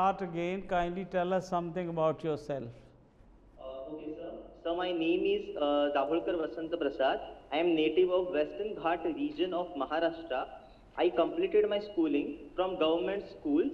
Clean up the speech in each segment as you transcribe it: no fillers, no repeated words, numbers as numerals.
start again. Kindly tell us something about yourself. Okay, sir. So my name is Dabholkar Vasant Prasad. I am native of Western Ghat region of Maharashtra. I completed my schooling from government schools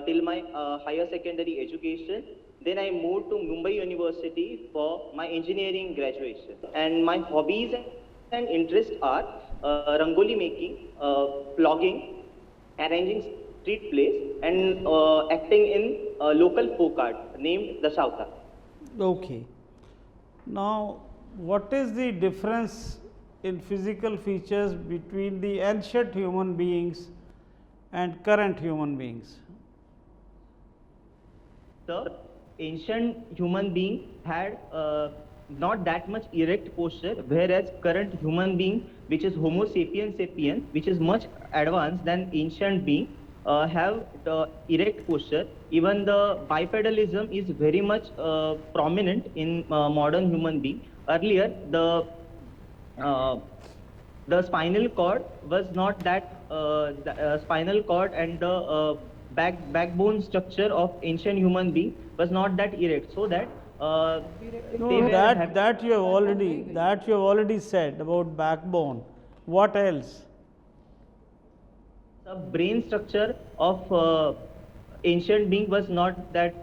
till my higher secondary education. Then I moved to Mumbai University for my engineering graduation. And my hobbies and interests are rangoli making, vlogging, arranging street plays, and acting in a local folk art named the Shauta. Okay. Now, what is the difference in physical features between the ancient human beings and current human beings? The ancient human being had not that much erect posture, whereas current human being, which is Homo sapiens sapiens, which is much advanced than ancient being, have the erect posture. Even the bipedalism is very much prominent in modern human being. Earlier, uh, the spinal cord was not that spinal cord and the backbone structure of ancient human being was not that erect, so that No, they were that you have already said about backbone. What else? the brain structure of ancient being was not that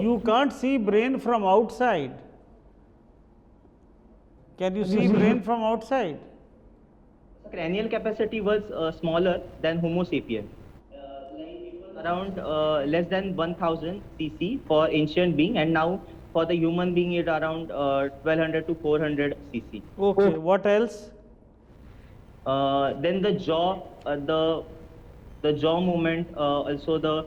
You can't see brain from outside. Can you see brain from outside? cranial capacity was smaller than Homo sapien. Like it was around less than 1000 cc for ancient being, and now for the human being it around 1200 to 400 cc. Okay, what else? Then the jaw movement, also the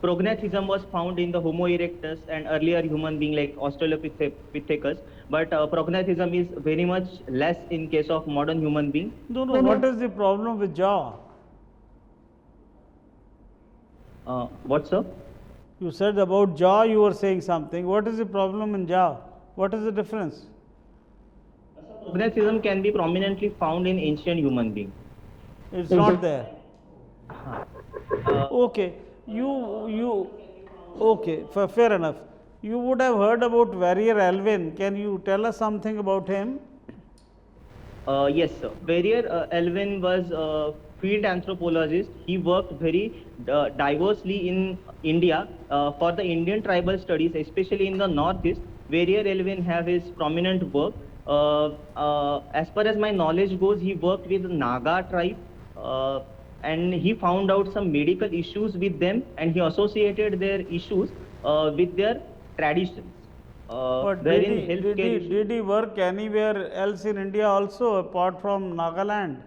prognathism was found in the Homo erectus and earlier human being like Australopithecus, but prognathism is very much less in case of modern human being. No, what is the problem with jaw? What, sir? You said about jaw, you were saying something. What is the problem in jaw? What is the difference? Prognathism can be prominently found in ancient human being. It's not there. Okay, okay, fair enough. You would have heard about Warrior Alvin. Can you tell us something about him? Yes, sir. Warrior Elvin was a field anthropologist. He worked very diversely in India for the Indian tribal studies, especially in the northeast. Warrior Elvin have his prominent work. As far as my knowledge goes, he worked with the Naga tribe, and he found out some medical issues with them, and he associated their issues with their traditions. But Wherein healthcare issues. did he work anywhere else in India also apart from Nagaland?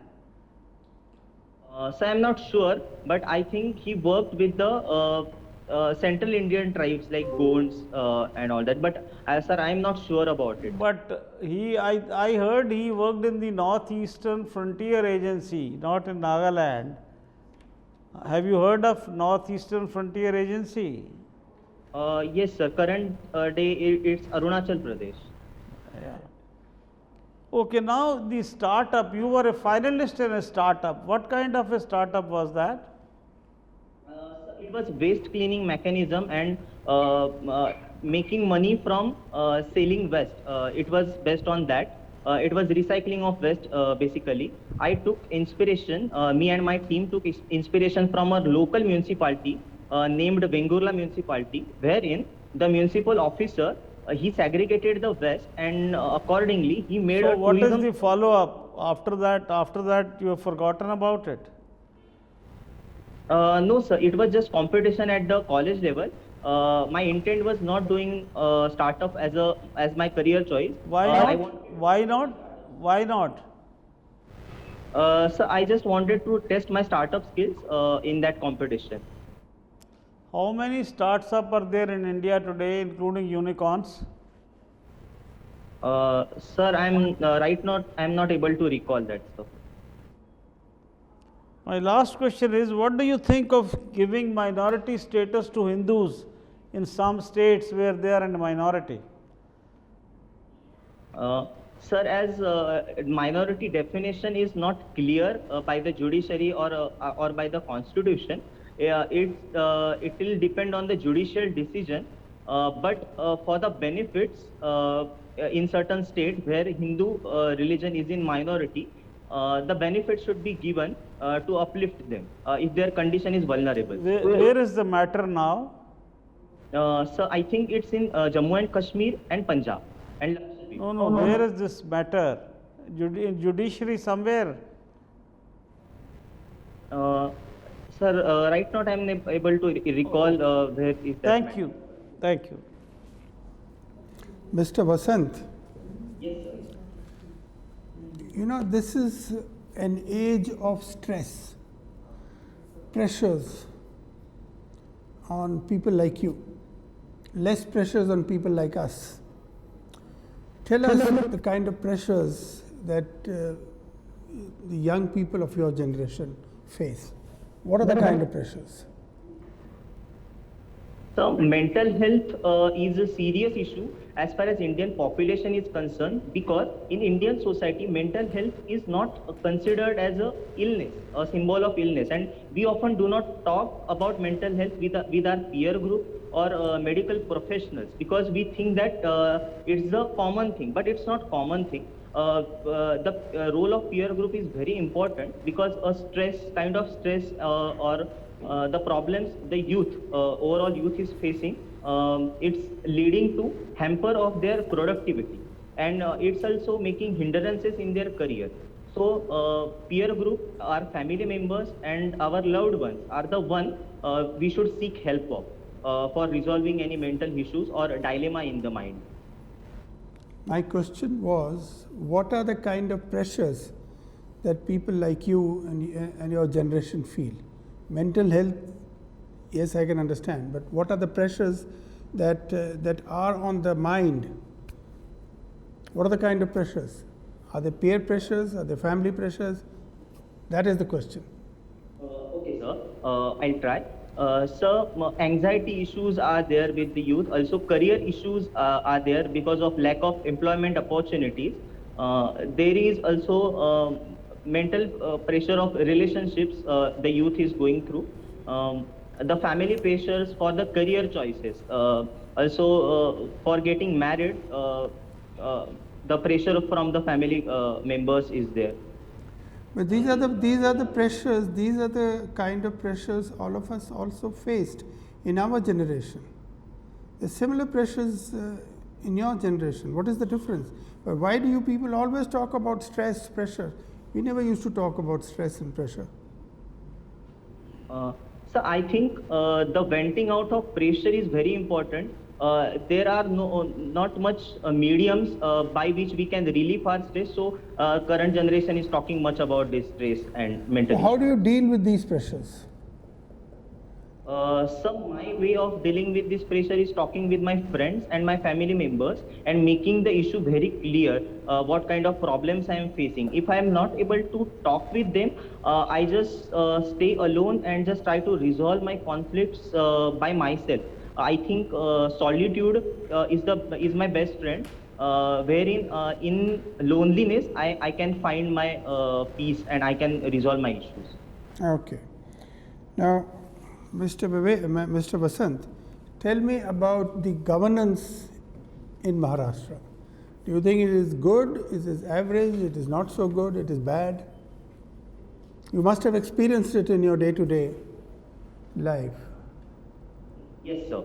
So I'm not sure, but I think he worked with the Central Indian tribes like Gonds and all that. But sir, I'm not sure about it. But I heard he worked in the Northeastern Frontier Agency, not in Nagaland. Have you heard of Northeastern Frontier Agency? Yes, sir. Current day it's Arunachal Pradesh. Yeah. Okay, now the startup, you were a finalist in a startup. What kind of a startup was that? It was waste cleaning mechanism and making money from selling waste. It was based on that. It was recycling of waste basically. I took inspiration, me and my team took inspiration from a local municipality named Vengurla municipality, wherein the municipal officer he segregated the waste and accordingly he made So a what is tourism. the follow up after that? After that you have forgotten about it? No, sir. It was just competition at the college level. My intent was not doing startup as my career choice. Why not? Why not? Why not? So I just wanted to test my startup skills in that competition. How many startups are there in India today, including unicorns? Sir, I'm not able to recall that, sir. My last question is, what do you think of giving minority status to Hindus in some states where they are in a minority? Sir, as minority definition is not clear by the judiciary or by the constitution, it will depend on the judicial decision, but for the benefits in certain states where Hindu religion is in minority, the benefits should be given to uplift them if their condition is vulnerable. Where is the matter now? So I think it's in Jammu and Kashmir and Punjab and Lakshadweep. No, where is this matter? In judiciary somewhere? Sir, right now I am able to recall where is that. Thank matter. you. Thank you. Mr. Vasant, Yes, sir. you know, this is an age of stress, pressures on people like you, less pressures on people like us. Tell us the kind of pressures that the young people of your generation face. What are the kind of pressures? So mental health is a serious issue as far as Indian population is concerned, because in Indian society mental health is not considered as a illness, a symbol of illness, and we often do not talk about mental health with our peer group or medical professionals, because we think that it's a common thing, but it's not common thing. The role of peer group is very important, because a kind of stress or the problems the youth, overall youth is facing, it's leading to hamper of their productivity, and it's also making hindrances in their career. So peer group, our family members and our loved ones are the one we should seek help of for resolving any mental issues or dilemma in the mind. My question was, what are the kind of pressures that people like you and your generation feel? Mental health, yes, I can understand, but what are the pressures that are on the mind? What are the kind of pressures? Are they peer pressures? Are they family pressures? That is the question. Okay, sir. I'll try. So, anxiety issues are there with the youth. Also, career issues are there because of lack of employment opportunities. There is also mental pressure of relationships the youth is going through. The family pressures for the career choices. Also, for getting married, the pressure from the family members is there. But these are the pressures, these are the kind of pressures all of us also faced in our generation. The similar pressures in your generation. What is the difference? But why do you people always talk about stress, pressure? We never used to talk about stress and pressure. So I think the venting out of pressure is very important. There are not much mediums by which we can relieve our stress. So current generation is talking much about this stress and mental. How do you deal with these pressures? So my way of dealing with this pressure is talking with my friends and my family members and making the issue very clear what kind of problems I am facing. If I am not able to talk with them, I just stay alone and just try to resolve my conflicts by myself. I think solitude is my best friend, wherein in loneliness I can find my peace and I can resolve my issues. Okay. Now, Mr. Vasant, tell me about the governance in Maharashtra. Do you think it is good? Is it average? It is not so good? It is bad? You must have experienced it in your day-to-day life. Yes, sir.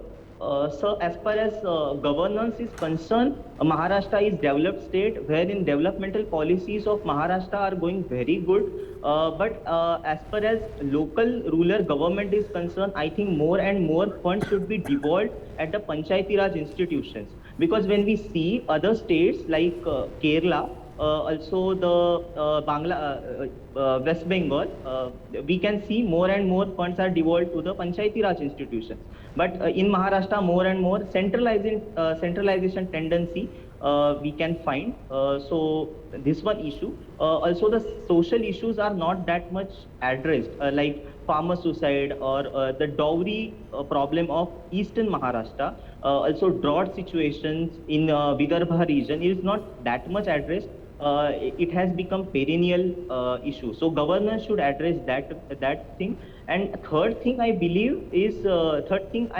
So as far as governance is concerned, Maharashtra is developed state wherein developmental policies of Maharashtra are going very good. But as far as local rural government is concerned, I think more and more funds should be devolved at the Panchayati Raj institutions. Because when we see other states like Kerala, also the West Bengal, we can see more and more funds are devolved to the Panchayati Raj institutions. But in Maharashtra, more and more centralization tendency we can find. So this one issue. Also the social issues are not that much addressed, like farmer suicide or the dowry problem of eastern Maharashtra. Also drought situations in Vidarbha region is not that much addressed. it has become perennial issue. So governance should address that thing. And third thing I believe is third thing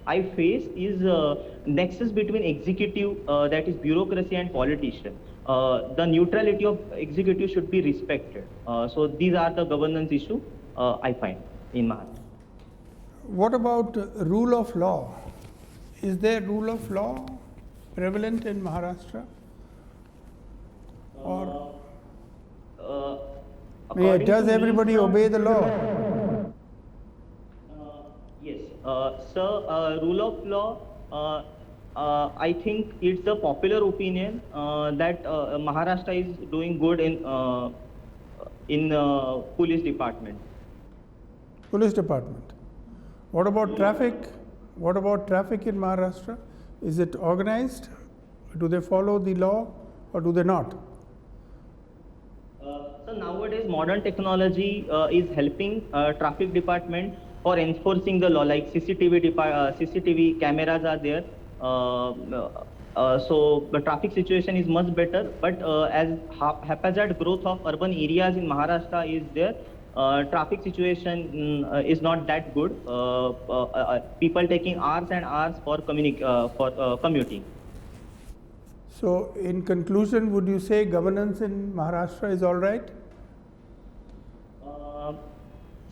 I face is nexus between executive, that is bureaucracy, and politician. The neutrality of executive should be respected. So these are the governance issue I find in Maharashtra. What about rule of law? Is there rule of law prevalent in Maharashtra? Or does everybody obey the law? Yes, sir. Rule of law. I think it's the popular opinion that Maharashtra is doing good in police department. Police department. What about traffic? What about traffic in Maharashtra? Is it organized? Do they follow the law or do they not? So nowadays modern technology is helping traffic department for enforcing the law, like CCTV cameras are there. So the traffic situation is much better, but as haphazard growth of urban areas in Maharashtra is there, traffic situation is not that good. People taking hours and hours for commuting. So, in conclusion, would you say governance in Maharashtra is all right?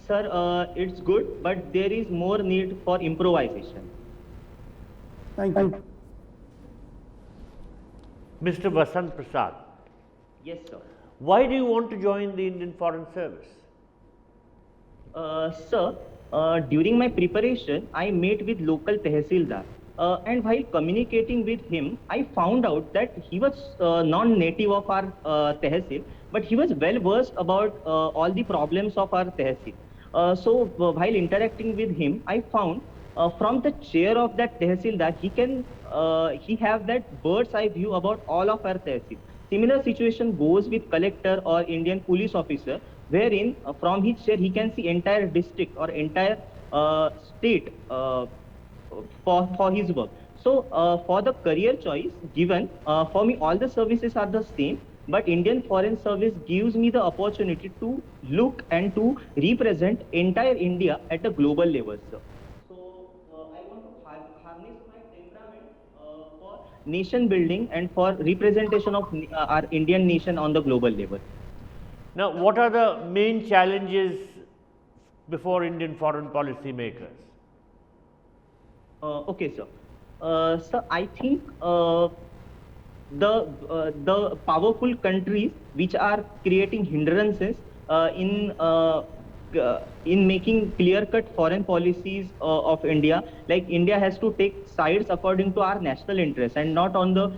Sir, it's good, but there is more need for improvisation. Thank you. Mr. Vasant Prasad, Yes, sir. why do you want to join the Indian Foreign Service? Sir, during my preparation, I met with local Tehsildar. And while communicating with him, I found out that he was non-native of our Tehsil, but he was well versed about all the problems of our Tehsil. So while interacting with him, I found from the chair of that Tehsildar, he have that bird's eye view about all of our Tehsil. Similar situation goes with collector or Indian police officer, wherein from his chair he can see entire district or entire state for his work. So for the career choice given, for me all the services are the same, but Indian Foreign Service gives me the opportunity to look and to represent entire India at a global level, sir. So I want to harness my temperament for nation building and for representation of our Indian nation on the global level. Now, what are the main challenges before Indian foreign policy makers? Okay, sir. So I think the powerful countries which are creating hindrances in making clear-cut foreign policies of India, like India has to take sides according to our national interests and not on the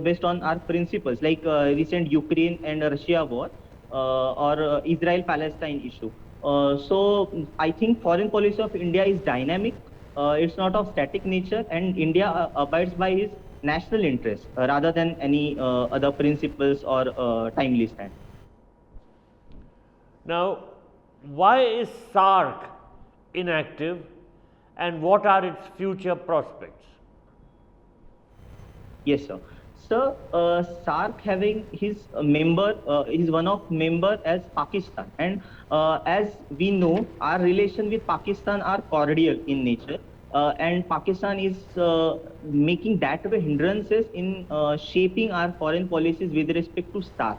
based on our principles, like recent Ukraine and Russia war or Israel-Palestine issue. So I think foreign policy of India is dynamic. It's not of static nature, and India abides by its national interests rather than any other principles or timely stand. Now, why is SARC inactive and what are its future prospects? Yes, sir. Sir, SARC having his member, is one of member as Pakistan, and as we know, our relation with Pakistan are cordial in nature, and Pakistan is making that way hindrances in shaping our foreign policies with respect to SARC.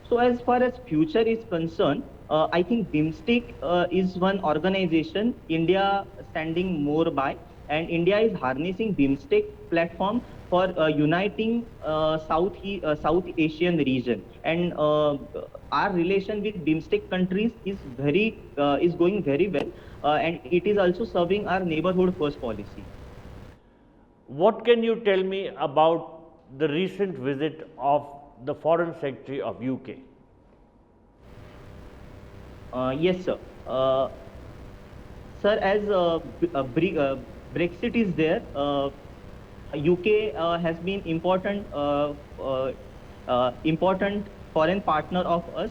So as far as future is concerned, I think BIMSTEC is one organization India standing more by, and India is harnessing BIMSTEC platform for uniting South Asian region, and our relation with BIMSTEC countries is going very well, and it is also serving our neighborhood first policy. What can you tell me about the recent visit of the Foreign Secretary of UK? Yes, sir. Sir, as Brexit is there, UK has been important foreign partner of us.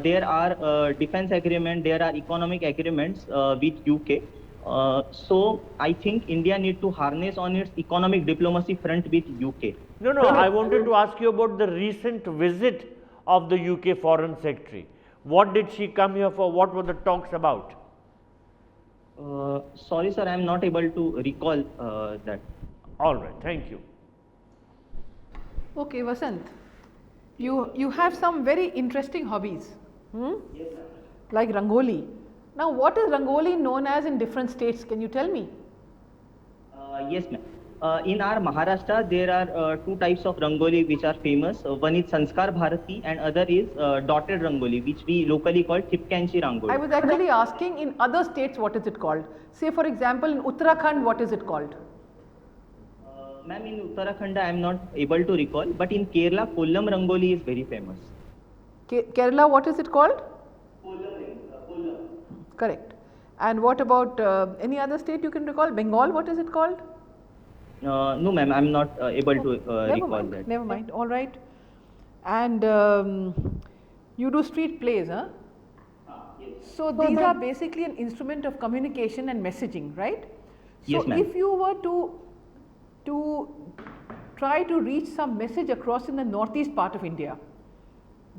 There are defense agreement, there are economic agreements with UK. So I think India need to harness on its economic diplomacy front with UK. No, no, I wanted to ask you about the recent visit of the UK Foreign Secretary. What did she come here for? What were the talks about? Sorry, sir, I am not able to recall that. All right, thank you. Okay, Vasant, you have some very interesting hobbies, Yes, ma'am. like Rangoli. Now, what is Rangoli known as in different states? Can you tell me? Yes, ma'am. In our Maharashtra, there are two types of Rangoli which are famous. One is Sanskar Bharati and other is dotted Rangoli, which we locally call Tipkanchi Rangoli. I was actually asking in other states what is it called? Say for example in Uttarakhand what is it called? Ma'am, in Uttarakhand I am not able to recall, but in Kerala, Kollam Rangoli is very famous. Kerala what is it called? Kollam. Correct. And what about any other state you can recall? Bengal what is it called? No, ma'am, I am not able to Never recall mind, that. never mind, all right. And you do street plays, huh? Yes. So these are basically an instrument of communication and messaging, right? Yes, So ma'am. if you were to try to reach some message across in the northeast part of India,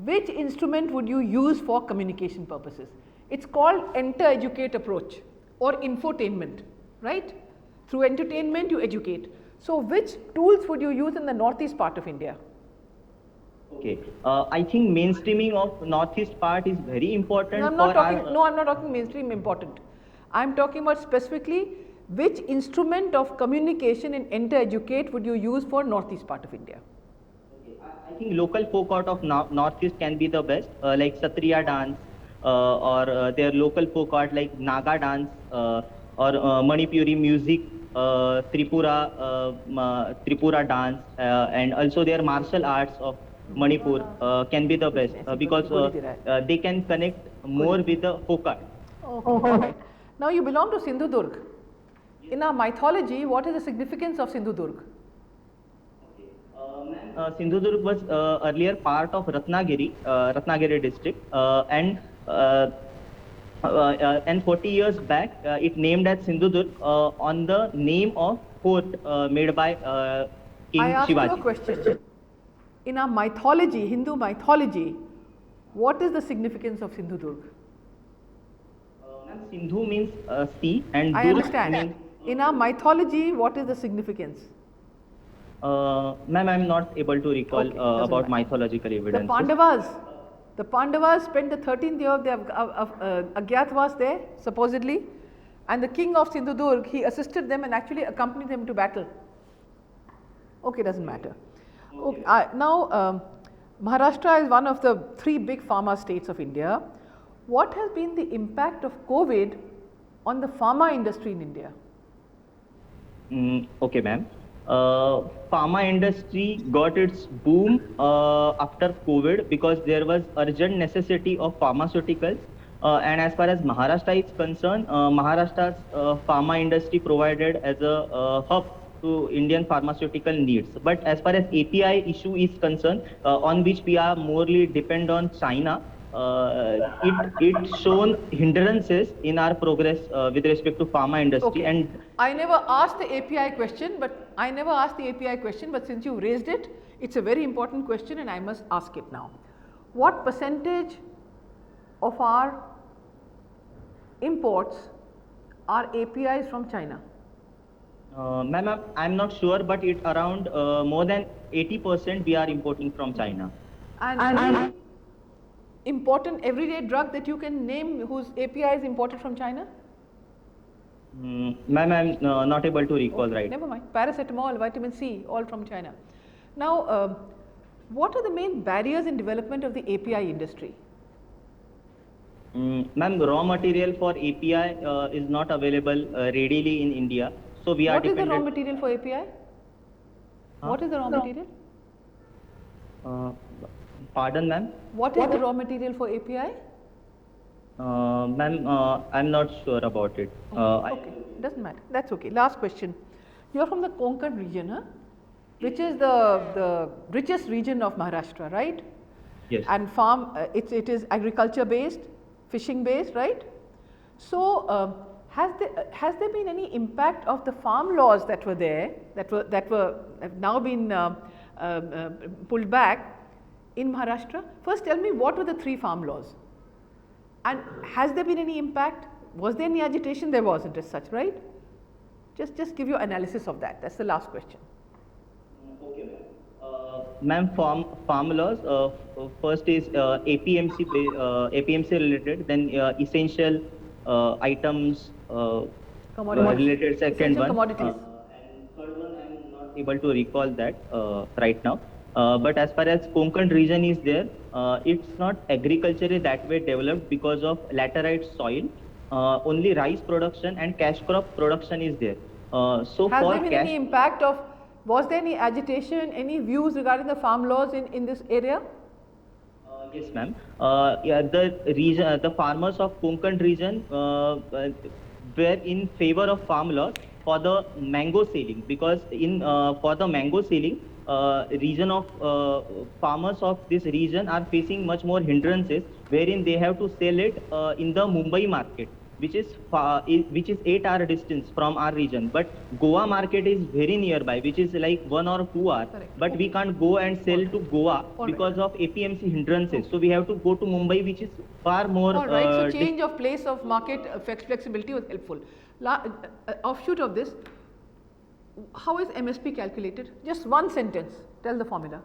which instrument would you use for communication purposes? It's called enter educate approach or infotainment, right? Through entertainment you educate. So which tools would you use in the northeast part of India? Okay. I think mainstreaming of northeast part is very important. No, I'm not talking mainstream important. I'm talking about specifically which instrument of communication in enter educate would you use for northeast part of India? Okay. I think local folk art of northeast can be the best, like Satriya dance, or their local folk art like Naga dance, or Manipuri music, Tripura dance, and also their martial arts of Manipur can be the best because they can connect more with the folk art. Okay, all right. Now you belong to Sindhudurg. In our mythology, what is the significance of Sindhudurg? Sindhudurg was earlier part of Ratnagiri district, and 40 years back it named as Sindhudurg on the name of fort made by King I asked you a Shivaji. question. In our mythology, Hindu mythology, what is the significance of Sindhudurg? Ma'am, Sindhu means sea and I Durg understand. means, In our mythology, what is the significance? ma'am, I am not able to recall Okay, doesn't about matter. mythological The evidence. Pandavas spent the 13th year of their Agyatwas there, supposedly, and the king of Sindhudurg, he assisted them and actually accompanied them to battle. Okay, doesn't matter. Okay, now, Maharashtra is one of the 3 big pharma states of India. What has been the impact of COVID on the pharma industry in India? Okay, ma'am. Pharma industry got its boom after COVID because there was urgent necessity of pharmaceuticals. And as far as Maharashtra is concerned, Maharashtra's pharma industry provided as a hub to Indian pharmaceutical needs. But as far as API issue is concerned, on which we are morely depend on China, it shown hindrances in our progress with respect to pharma industry. Okay. And I never asked the API question, but since you raised it, it's a very important question and I must ask it now. What percentage of our imports are APIs from China? Ma'am, I'm not sure, but it's around more than 80% we are importing from China. And any important everyday drug that you can name whose API is imported from China? Ma'am, I'm not able to recall right. Never mind. Paracetamol, vitamin C, all from China. Now, what are the main barriers in development of the API industry? Ma'am, raw material for API is not available readily in India. So we are What is the raw dependent. material for API? What is the raw material? Pardon, ma'am? What is the raw material for API? Ma'am, I'm not sure about it. Okay, doesn't matter. That's okay. Last question. You're from the Konkan region, huh? Which is the richest region of Maharashtra, right? Yes. And it is agriculture based, fishing based, right? So has there been any impact of the farm laws that were there, that have now been pulled back in Maharashtra. First tell me what were the 3 farm laws and has there been any impact? Was there any agitation? There wasn't as such, right? Just give your analysis of that. That's the last question. Okay, ma'am. Farm laws. First is APMC related. Then essential items related. Second Essential one. commodities. And third one, I'm not able to recall that right now. But as far as Konkan region is there, it's not agriculturally that way developed because of laterite soil. Only rice production and cash crop production is there. So Has for there been cash, any impact of, was there any agitation, any views regarding the farm laws in this area? yes, ma'am. Yeah, the farmers of Konkan region were in favor of farm laws for the mango selling, because for the mango selling, region of farmers of this region are facing much more hindrances, wherein they have to sell it in the Mumbai market, which is 8-hour distance from our region. But Goa market is very nearby, which is like 1 or 2 hours. Correct. But we can't go and sell to Goa because of APMC hindrances. So we have to go to Mumbai, which is far more. All right, so change of place of market flexibility was helpful. Offshoot of this, how is MSP calculated? Just one sentence, tell the formula.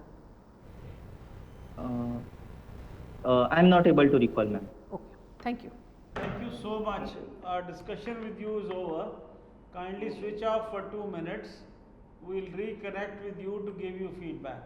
I'm not able to recall, ma'am. Okay, thank you. Thank you so much. Our discussion with you is over. Kindly switch off for 2 minutes. We will reconnect with you to give you feedback.